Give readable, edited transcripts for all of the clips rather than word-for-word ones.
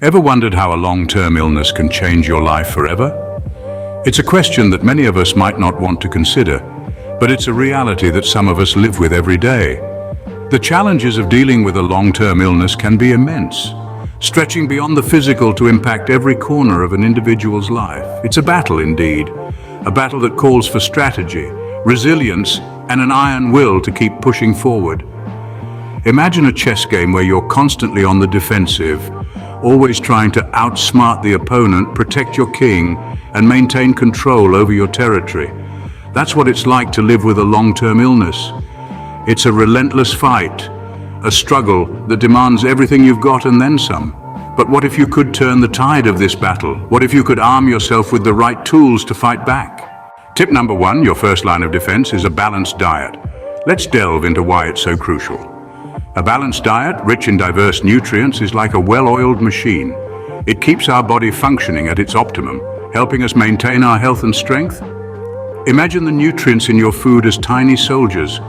Ever wondered how a long-term illness can change your life forever? It's a question that many of us might not want to consider, but it's a reality that some of us live with every day. The challenges of dealing with a long-term illness can be immense, stretching beyond the physical to impact every corner of an individual's life. It's a battle indeed, a battle that calls for strategy, resilience, and an iron will to keep pushing forward. Imagine a chess game where you're constantly on the defensive, always trying to outsmart the opponent, protect your king, and maintain control over your territory. That's what it's like to live with a long-term illness. It's a relentless fight, a struggle that demands everything you've got and then some. But what if you could turn the tide of this battle? What if you could arm yourself with the right tools to fight back? Tip number 1, your first line of defense, is a balanced diet. Let's delve into why it's so crucial. A balanced diet, rich in diverse nutrients, is like a well-oiled machine. It keeps our body functioning at its optimum, helping us maintain our health and strength. Imagine the nutrients in your food as tiny soldiers.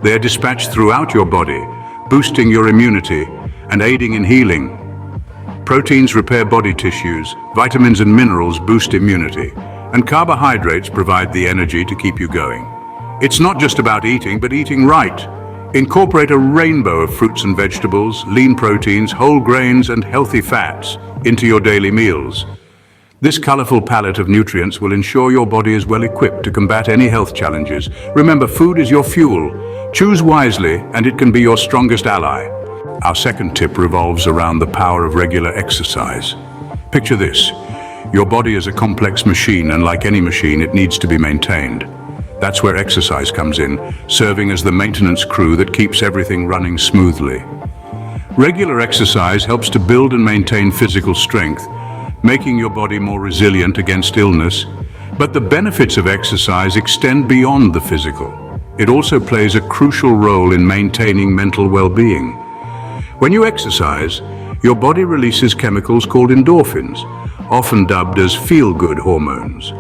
They are dispatched throughout your body, boosting your immunity and aiding in healing. Proteins repair body tissues, vitamins and minerals boost immunity, and carbohydrates provide the energy to keep you going. It's not just about eating, but eating right. Incorporate a rainbow of fruits and vegetables, lean proteins, whole grains, and healthy fats into your daily meals. This colorful palette of nutrients will ensure your body is well equipped to combat any health challenges. Remember, food is your fuel. Choose wisely, and it can be your strongest ally. Our second tip revolves around the power of regular exercise. Picture this. Your body is a complex machine, and like any machine, it needs to be maintained. That's where exercise comes in, serving as the maintenance crew that keeps everything running smoothly. Regular exercise helps to build and maintain physical strength, making your body more resilient against illness. But the benefits of exercise extend beyond the physical. It also plays a crucial role in maintaining mental well-being. When you exercise, your body releases chemicals called endorphins, often dubbed as feel-good hormones.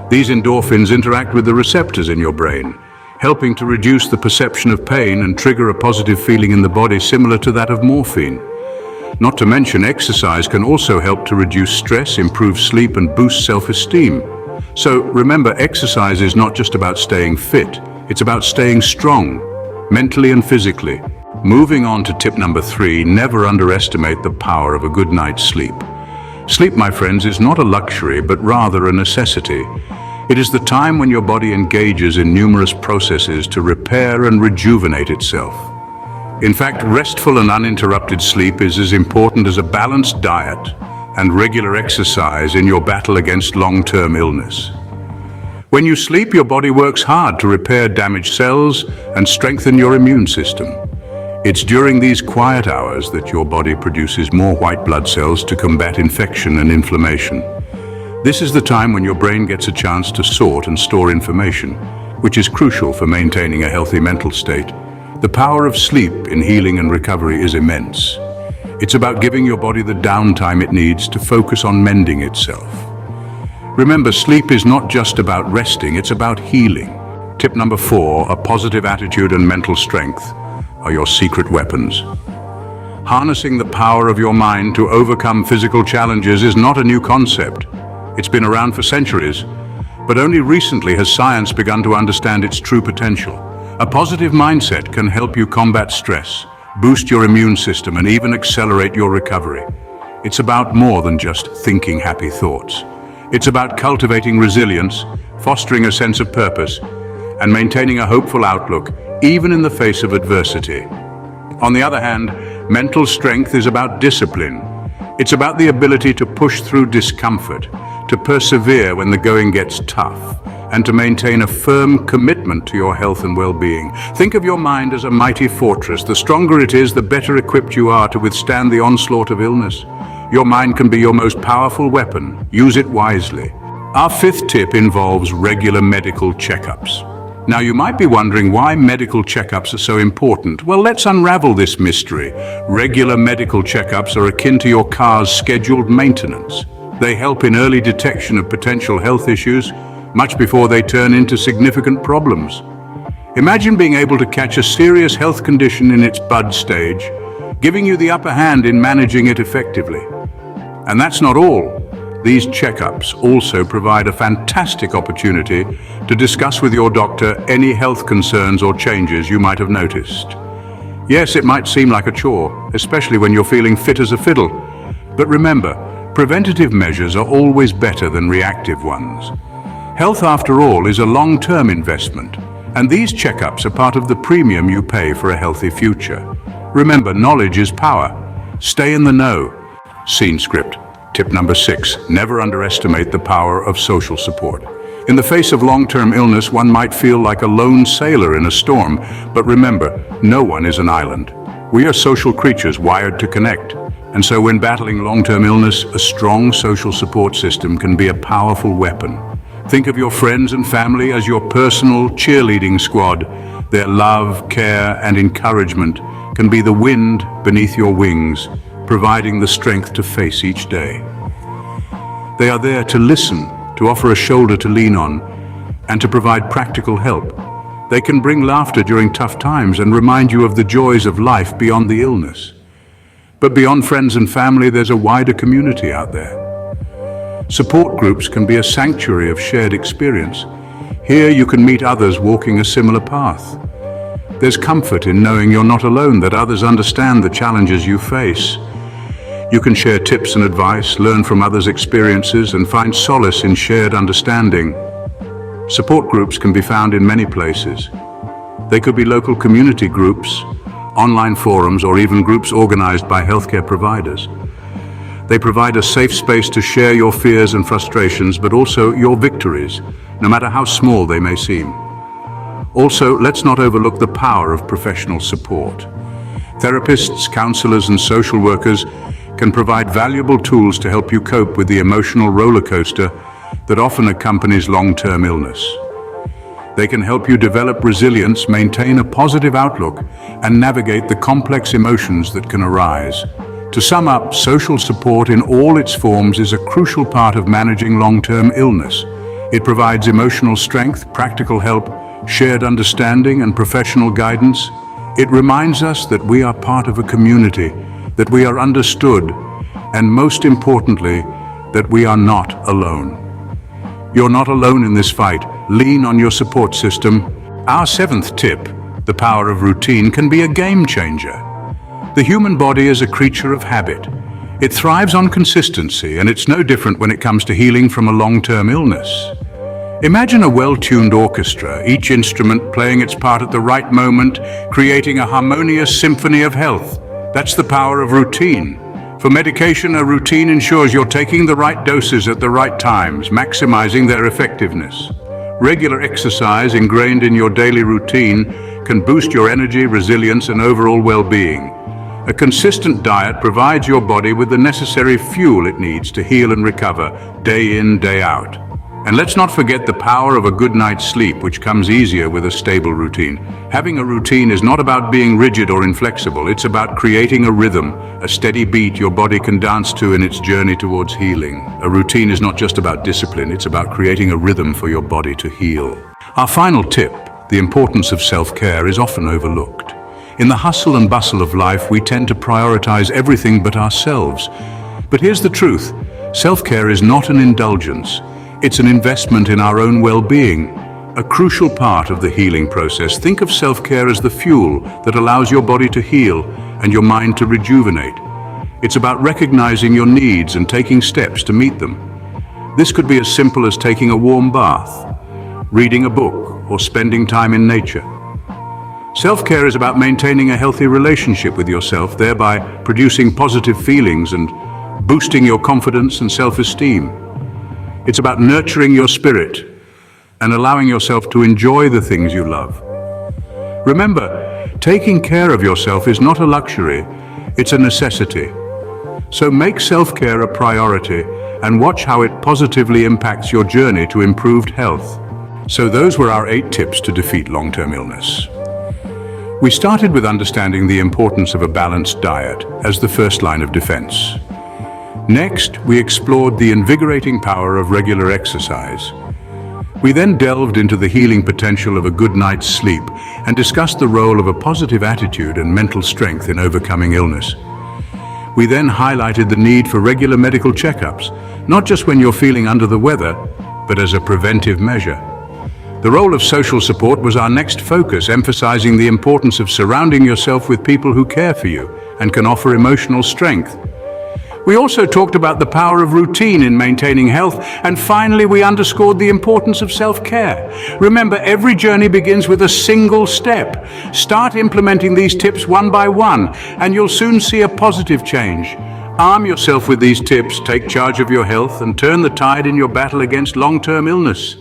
These endorphins interact with the receptors in your brain, helping to reduce the perception of pain and trigger a positive feeling in the body similar to that of morphine. Not to mention, exercise can also help to reduce stress, improve sleep, and boost self-esteem. So remember, exercise is not just about staying fit, it's about staying strong, mentally and physically. Moving on to tip number 3, never underestimate the power of a good night's sleep. Sleep, my friends, is not a luxury, but rather a necessity. It is the time when your body engages in numerous processes to repair and rejuvenate itself. In fact, restful and uninterrupted sleep is as important as a balanced diet and regular exercise in your battle against long-term illness. When you sleep, your body works hard to repair damaged cells and strengthen your immune system. It's during these quiet hours that your body produces more white blood cells to combat infection and inflammation. This is the time when your brain gets a chance to sort and store information, which is crucial for maintaining a healthy mental state. The power of sleep in healing and recovery is immense. It's about giving your body the downtime it needs to focus on mending itself. Remember, sleep is not just about resting, it's about healing. Tip number 4, a positive attitude and mental strength are your secret weapons. Harnessing the power of your mind to overcome physical challenges is not a new concept. It's been around for centuries, but only recently has science begun to understand its true potential. A positive mindset can help you combat stress, boost your immune system, and even accelerate your recovery. It's about more than just thinking happy thoughts. It's about cultivating resilience, fostering a sense of purpose, and maintaining a hopeful outlook, even in the face of adversity. On the other hand, mental strength is about discipline. It's about the ability to push through discomfort, to persevere when the going gets tough, and to maintain a firm commitment to your health and well-being. Think of your mind as a mighty fortress. The stronger it is, the better equipped you are to withstand the onslaught of illness. Your mind can be your most powerful weapon. Use it wisely. Our 5th tip involves regular medical checkups. Now, you might be wondering why medical checkups are so important. Well, let's unravel this mystery. Regular medical checkups are akin to your car's scheduled maintenance. They help in early detection of potential health issues, much before they turn into significant problems. Imagine being able to catch a serious health condition in its bud stage, giving you the upper hand in managing it effectively. And that's not all. These checkups also provide a fantastic opportunity to discuss with your doctor any health concerns or changes you might have noticed. Yes, it might seem like a chore, especially when you're feeling fit as a fiddle. But remember, preventative measures are always better than reactive ones. Health, after all, is a long-term investment, and these checkups are part of the premium you pay for a healthy future. Remember, knowledge is power. Stay in the know. Scene script. Tip number 6, never underestimate the power of social support. In the face of long-term illness, one might feel like a lone sailor in a storm, but remember, no one is an island. We are social creatures wired to connect, and so when battling long-term illness, a strong social support system can be a powerful weapon. Think of your friends and family as your personal cheerleading squad. Their love, care, and encouragement can be the wind beneath your wings, providing the strength to face each day. They are there to listen, to offer a shoulder to lean on, and to provide practical help. They can bring laughter during tough times and remind you of the joys of life beyond the illness. But beyond friends and family, there's a wider community out there. Support groups can be a sanctuary of shared experience. Here you can meet others walking a similar path. There's comfort in knowing you're not alone, that others understand the challenges you face. You can share tips and advice, learn from others' experiences, and find solace in shared understanding. Support groups can be found in many places. They could be local community groups, online forums, or even groups organized by healthcare providers. They provide a safe space to share your fears and frustrations, but also your victories, no matter how small they may seem. Also, let's not overlook the power of professional support. Therapists, counselors, and social workers can provide valuable tools to help you cope with the emotional roller coaster that often accompanies long-term illness. They can help you develop resilience, maintain a positive outlook, and navigate the complex emotions that can arise. To sum up, social support in all its forms is a crucial part of managing long-term illness. It provides emotional strength, practical help, shared understanding, and professional guidance. It reminds us that we are part of a community, that we are understood, and most importantly, that we are not alone. You're not alone in this fight. Lean on your support system. Our 7th tip, the power of routine, can be a game changer. The human body is a creature of habit. It thrives on consistency, and it's no different when it comes to healing from a long-term illness. Imagine a well-tuned orchestra, each instrument playing its part at the right moment, creating a harmonious symphony of health. That's the power of routine. For medication, a routine ensures you're taking the right doses at the right times, maximizing their effectiveness. Regular exercise ingrained in your daily routine can boost your energy, resilience, and overall well-being. A consistent diet provides your body with the necessary fuel it needs to heal and recover, day in, day out. And let's not forget the power of a good night's sleep, which comes easier with a stable routine. Having a routine is not about being rigid or inflexible. It's about creating a rhythm, a steady beat your body can dance to in its journey towards healing. A routine is not just about discipline, it's about creating a rhythm for your body to heal. Our final tip, the importance of self-care, is often overlooked. In the hustle and bustle of life, we tend to prioritize everything but ourselves. But here's the truth. Self-care is not an indulgence. It's an investment in our own well-being, a crucial part of the healing process. Think of self-care as the fuel that allows your body to heal and your mind to rejuvenate. It's about recognizing your needs and taking steps to meet them. This could be as simple as taking a warm bath, reading a book, or spending time in nature. Self-care is about maintaining a healthy relationship with yourself, thereby producing positive feelings and boosting your confidence and self-esteem. It's about nurturing your spirit and allowing yourself to enjoy the things you love. Remember, taking care of yourself is not a luxury, it's a necessity. So make self-care a priority and watch how it positively impacts your journey to improved health. So those were our 8 tips to defeat long-term illness. We started with understanding the importance of a balanced diet as the first line of defense. Next, we explored the invigorating power of regular exercise. We then delved into the healing potential of a good night's sleep and discussed the role of a positive attitude and mental strength in overcoming illness. We then highlighted the need for regular medical checkups, not just when you're feeling under the weather, but as a preventive measure. The role of social support was our next focus, emphasizing the importance of surrounding yourself with people who care for you and can offer emotional strength. We also talked about the power of routine in maintaining health, and finally we underscored the importance of self-care. Remember, every journey begins with a single step. Start implementing these tips one by one, and you'll soon see a positive change. Arm yourself with these tips, take charge of your health, and turn the tide in your battle against long-term illness.